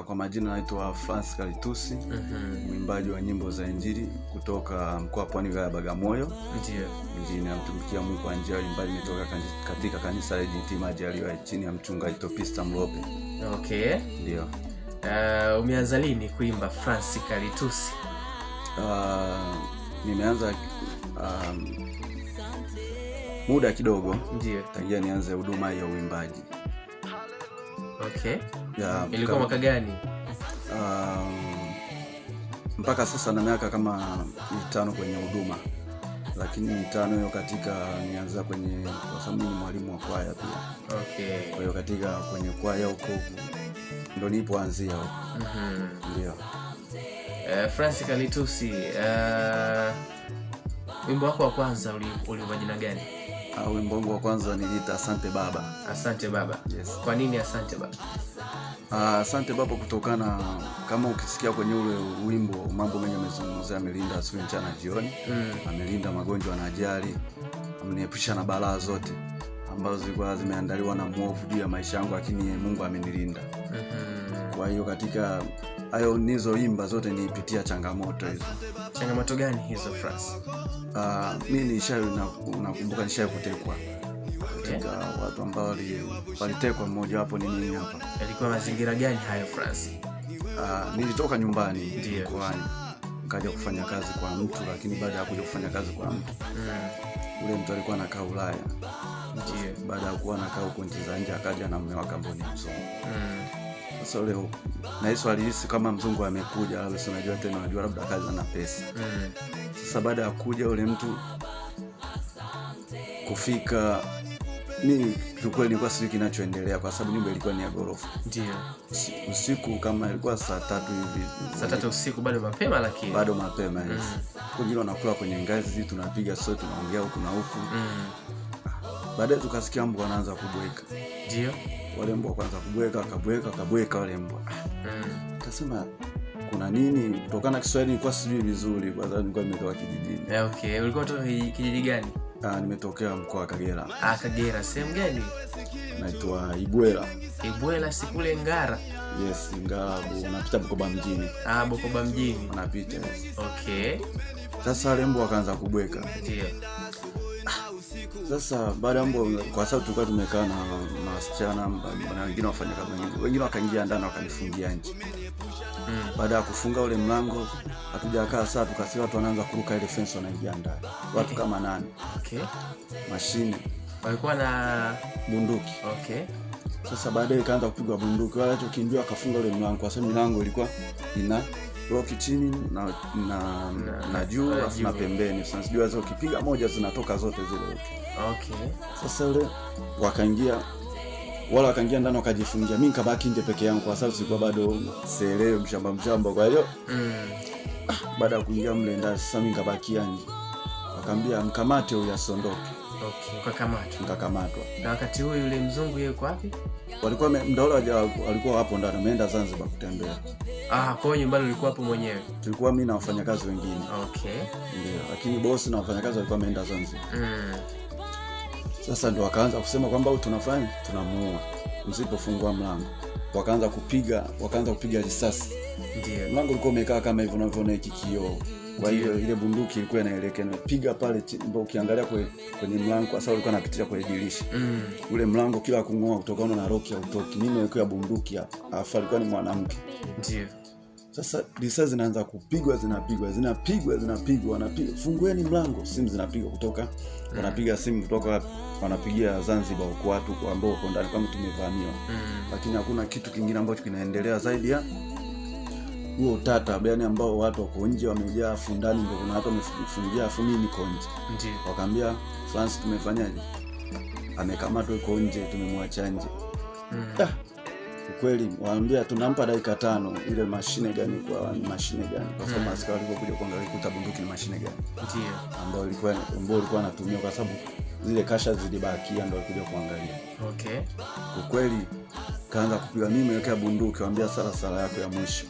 Kwa majina naitwa Francis Kalitusi, mwimbaji wa nyimbo za Injili kutoka mkoa wa Pwani wilaya ya Bagamoyo. Ndio. Mjini namtumikia Mungu kwa njia ya uimbaji, nimetoka katika kanisa la GT Majaliwa chini ya mchungaji Topista Mlope. Okay. Ndio. Umeanza lini kuimba Francis Kalitusi? Nimeanza muda kidogo. Ndio. Tangia nianze huduma ya uimbaji. Okay. Ilikuwa mwaka gani? Mpaka sasa na miaka kama 5 kwenye huduma. Lakini 5 hiyo katika nianza kwenye, kwa sababu ni mwalimu wa kwaya pia. Okay. Kwa hiyo katika kwenye kwaya huko ndo nilipoanzia huko. Ndio. Francis Kalitusi, wimbo wako wa kwanza ulikuwa jina gani? Wimbo wangu wa kwanza niliita Asante Baba. Asante Baba. Yes. Kwa nini Asante Baba? Asante Baba kutokana, kama ukisikia kwenye ule wimbo, mambo mengi amezungumzia. Amelinda asubuhi, mchana, jioni. Amelinda magonjwa na ajali. Ameniepusha na balaa zote ambazo zilikuwa zimeandaliwa na mwovu juu ya maisha yangu, lakini Mungu amenilinda. Kwa hiyo katika hayo nizoimba zote nipitia changamoto hizo. Changamoto gani hizo, Francis? Mimi nakumbuka nishaye kutekwa. Katika watu ambao walitekwa, mmoja wapo ni mimi hapa. Yalikuwa mazingira gani hayo, Francis? Nilitoka nyumbani Ndio, nikaja kufanya kazi kwa mtu, lakini baada ya kuja kufanya kazi kwa mtu, ule mtu alikuwa anakaa Ulaya. Ndio. Baada ya kuwa anakaa huko nchi za nje, akaja na mume wake ambao ni mzungu. Sasa leo na Yesu alihisi kama mzungu amekuja, labda si unajua tena, unajua labda kazi na pesa. Sasa baada ya kuja ule mtu kufika, mimi kweli nilikuwa sijui kinachoendelea, kwa sababu nyumba ilikuwa ni ya ghorofa. Ndio. Usiku kama ilikuwa saa 3 hivi. Saa 3 usiku, bado mapema, lakini bado mapema. Yes. Wengine wanakula kwenye ngazi, tunapiga sote, tunaongea huku na huku. Baadaye tukasikia mbwa anaanza kubweka. Ndio. Wale mbwa kwanza kabweka wale mbwa. Kasema kuna nini? Kutokana Kiswahili nilikuwa sijui vizuri, kwa sababu nilikuwa nimetoka kijijini. Okay, ulikuwa kutoka kijiji gani? Nimetokea mkoa wa Kagera. Kagera, sehemu gani? Naitwa Ibwela. Ibwela, si kule Ngara? Yes, Ngara, unapita Bukoba mjini. Bukoba mjini. Unapita, yes. Okay. Sasa wale mbwa wakaanza kubweka. Ndio. Sasa baada ya mbwa, kwa sababu tulikuwa tumekaa na wasichana na wengine wafanya kazi wengine wakaingia ndani wakanifungia nje. Baada ya kufunga ule mlango, hatujakaa saa, tukasikia watu wanaanza kuruka ile fence, wanaingia ndani. Watu kama 8. Okay. Mashine. Walikuwa na bunduki. Okay. Sasa baadaye ikaanza kupigwa bunduki. Wale watu kimbia wakafunga ule mlango, kwa sababu milango ilikuwa ina lock chini na juu na pembeni. Sasa sijui hizo ukipiga moja zinatoka zote zile. Okay. Sasa wale wakaingia ndani wakajifungia. Mimi nikabaki nje peke yangu, kwa sababu sikuwa bado sielewi mshamba. Kwa hiyo baada ya kuingia mle ndani, sasa mimi nikabaki nje. Wakaambia mkamate huyu asondoke. Okay, nikakamatwa. Na wakati huo yule mzungu yeye yuko wapi? Walikuwa walikuwa hapo ndani, ameenda Zanzibar kutembea. Kwa hiyo nyumbani ulikuwa hapo mwenyewe? Tulikuwa mimi na wafanyakazi wengine. Okay. Ndio, lakini bosi na wafanyakazi walikuwa wameenda Zanzibar. Sasa ndio wakaanza kusema kwamba tunafanya tunamuua msipofungua mlango. Wakaanza kupiga risasi. Ndio. Mlango ulikuwa umekaa kama hivyo unavyoona hiki kioo. Kwa hiyo ile bunduki ilikuwa inaelekea imepiga pale, ndio ukiangalia kwenye mlango, kwa sababu ulikuwa unapitia kwenye dirisha. Ule mlango kila kungoa kutokana na roki hautoki. Mimi nilikuwa bunduki hapa. Alafu alikuwa ni mwanamke. Ndio. Sasa risasi zinaanza kupigwa, zinapigwa. Fungueni mlango, simu zinapigwa kutoka. Wanapiga simu kutoka, wanapigia Zanzibar huko watu ambao wako ndani kama tumevamiwa. Lakini hakuna kitu kingine ambacho kinaendelea zaidi ya huo utata, yani ambao watu wako nje wamejaa, afu ndani ndio kuna watu wamefungia, afu mimi niko nje. Ndio. Wakaambia Francis, tumefanyaje? Amekamatwa yuko nje, tumemwacha nje. Ukweli waambia tunampa dakika 5. Ile mashine gani kwa sababu askari walipokuja kuangalia kuta bunduki ni mashine gani. Ndio. Ambao ilikuwa anatumia, kwa sababu zile kasha zilibakia, ndio walikuja kuangalia. Okay. Ukweli kaanza kupiga, mimi nimeweka bunduki, waambia sala yako ya mwisho.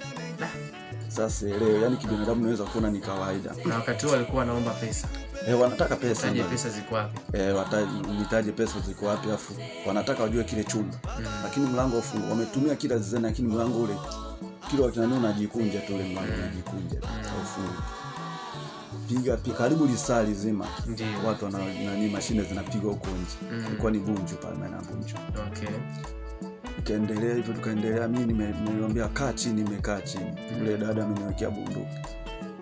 Sasa leo yani kibinadamu naweza kuona ni kawaida. Na wakati huo walikuwa wanaomba pesa. Wanataka pesa. Wataje pesa ziko wapi? Wataje pesa ziko wapi, afu wanataka wajue kile chumba. Lakini mlango ufungu. Wametumia kila zizana, lakini mlango ule kile wakinani unajikunja tu, ule mlango unajikunja. Ufungu. Piga karibu lisali zima. Ndiyo. Watu nani mashine zinapigwa huko nje. Ilikuwa ni Bunju pale, maana Bunju. Okay. Tukaendelea hivyo, tukaendelea. Mimi nimemwambia kaa chini, nimekaa chini. Yule dada ameniwekea bunduki.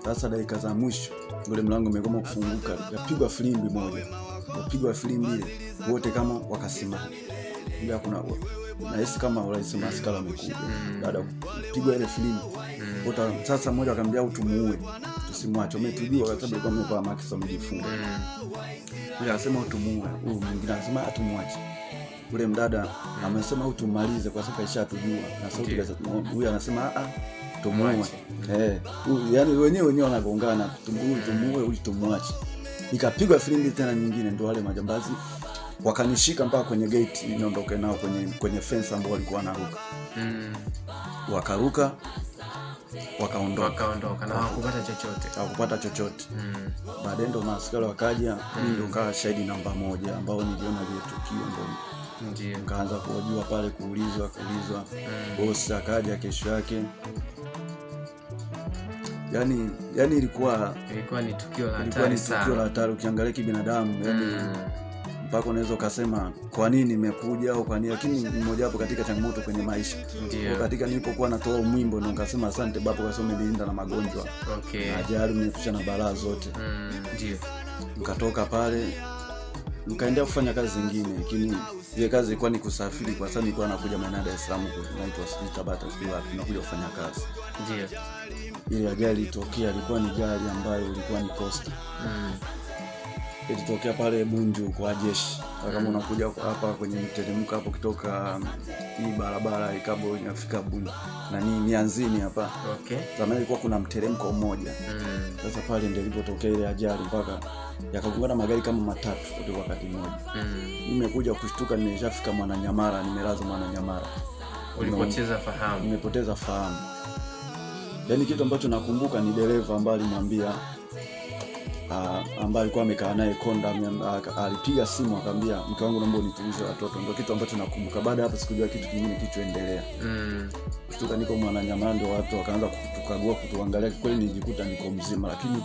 Sasa dakika za mwisho ule mlango umegoma kufunguka, yapigwa filimbi moja. Yapigwa filimbi ile, wote kama wakasimama. Bila kuna nahisi kama rais maskala amekuja. Dada pigwa ile filimbi. Wote sasa mmoja akamwambia utumuue. Tusimwache. Umetujua kwa sababu alikuwa amevaa maksi amejifunga. Yule akasema utumuue. Huyu mwingine akasema atumwache. Ule mdada amesema utumalize kwa sababu ishatujua. Na sauti huyu anasema tumuue. Yani wenyewe wanagongana, tumuue huyu tumwache. Ikapigwa filimbi tena nyingine, ndio wale majambazi wakanishika mpaka kwenye gate niondoke nao kwenye fence ambao walikuwa wanaruka. Wakaruka wakaondoka na hawakupata chochote. Baadaye ndo maaskari wakaja, ndio kaa shahidi namba 1 ambao niliona ile tukio, ndio kaanza kuhojiwa pale, kuulizwa. Boss akaja kesho yake. Yani ilikuwa ni tukio la hatari ukiangalia kibinadamu, yani mpaka unaweza ukasema kwa nini nimekuja au kwa nini, lakini mmoja wapo katika changamoto kwenye maisha. Katika nilipokuwa natoa mwimbo ndio nikasema asante baba kwa sababu umenilinda na magonjwa. Okay. Ajali umefisha na balaa zote. Ndio. Nikatoka pale nikaendelea kufanya kazi zingine, lakini ile kazi ilikuwa ni kusafiri kwa sababu nilikuwa nakuja maeneo ya Dar es Salaam kunaitwa Tabata wapi, nakuja kufanya kazi. Ndio. Ile ajali ilitokea, ilikuwa ni gari ambayo ilikuwa ni Costa. Ilitokea pale Bunju kwa jeshi. Kama unakuja hapa kwenye mteremko hapo kutoka hii barabara ikabo inafika Bunju na ni mianzini hapa. Okay. Zamani ilikuwa kuna mteremko mmoja. Sasa pale ndio ilipotokea ile ajali, mpaka yakagongana magari kama 3 kwa wakati mmoja. Nimekuja kushtuka, nimeshafika Mwananyamala, nimelazwa Mwananyamala. Ulipoteza fahamu? Nimepoteza fahamu. Yaani kitu ambacho nakumbuka ni dereva ambaye alimwambia ambaye alikuwa amekaa naye konda, alipiga simu akamwambia mke wangu naomba unitulize watoto. Ndio kitu ambacho nakumbuka. Baada hapo sikujua kitu kingine kichoendelea. Kutoka niko Mwananyamala ndio watu wakaanza kutukagua, kutuangalia, kweli nijikuta niko mzima, lakini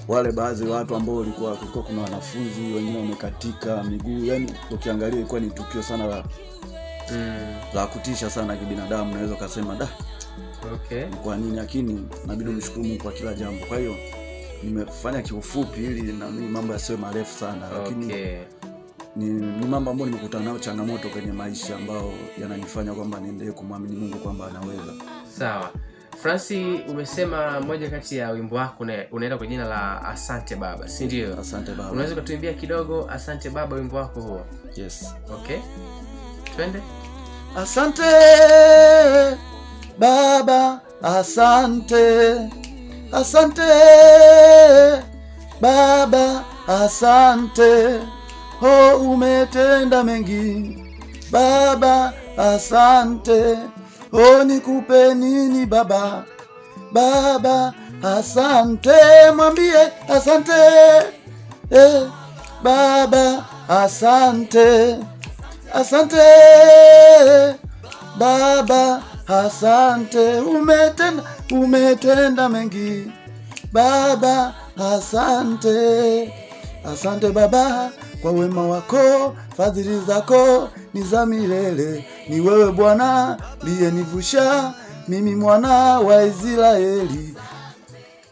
wale baadhi ya watu ambao kulikuwa kuna wanafunzi wengine wamekatika miguu, yani ukiangalia ilikuwa ni tukio sana la kutisha sana kibinadamu, naweza kusema da. Okay. Kwa nini, lakini nabidi nimshukuru Mungu kwa kila jambo. Kwa hiyo nimefanya kiufupi ili na mambo yasiwe marefu sana, lakini ni mambo ambayo nimekutana nayo, changamoto kwenye maisha ambao yananifanya kwamba niendelee kumwamini Mungu kwamba anaweza. Sawa. Francis, umesema moja kati ya wimbo wako unaenda kwa jina la Asante Baba, si ndio? Asante Baba. Unaweza kutuimbia kidogo Asante Baba, wimbo wako huo? Yes. Okay. Twende. Asante Baba, asante. Asante Baba, asante. Umetenda mengi Baba, asante. Nikupe nini Baba? Baba, asante. Mwambie asante. Baba, asante. Asante Baba, asante. Umetenda mengi Baba, asante. Asante Baba kwa wema wako, fadhili zako ni za milele. Ni wewe Bwana liyenivusha mimi mwana wa Israeli.